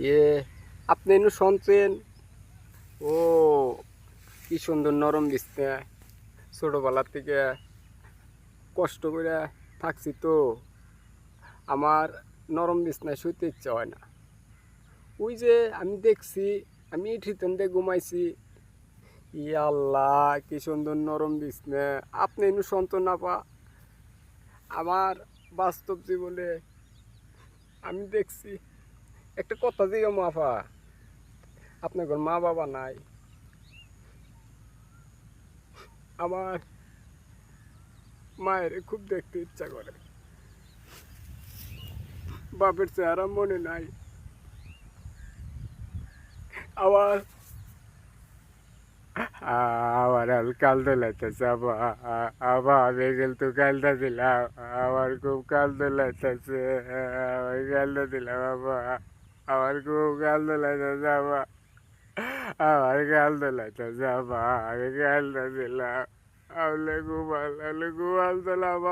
ইয়ে, আপনি এনু শুনছেন? ও, কি সুন্দর নরম বিছনা। ছোটবেলার থেকে কষ্ট করে থাকছি তো, আমার নরম বিছনায় শুতে ইচ্ছা হয় না। ওই যে আমি দেখছি, আমি ঠিতন দিয়ে ঘুমাইছি। ইয়া আল্লাহ, কি সুন্দর নরম বিছনা। আপনি এনু শুনতো না পা? আমার বাস্তব জীবনে আমি দেখছি। একটা কথা জিগা মাফা, আপনার ঘর মা বাবা নাই। আমার মায়ের খুব দেখতে ইচ্ছা করে, বাপের চেহারা মনে নাই। আবার আবার আল কালদে লাইতেছে আবার বেগেল তো কালদা দিলাম, আমার খুব কালদে লাইতেছে, আমার কালদা দিলাম বাবা, আমার খুব কালদে লাইতেছে বাবা, আমার কালদে লাইতেছে বাবা, আমি কালদা দিলাম, আমলে ঘুমাল ঘুমাল দিলাম।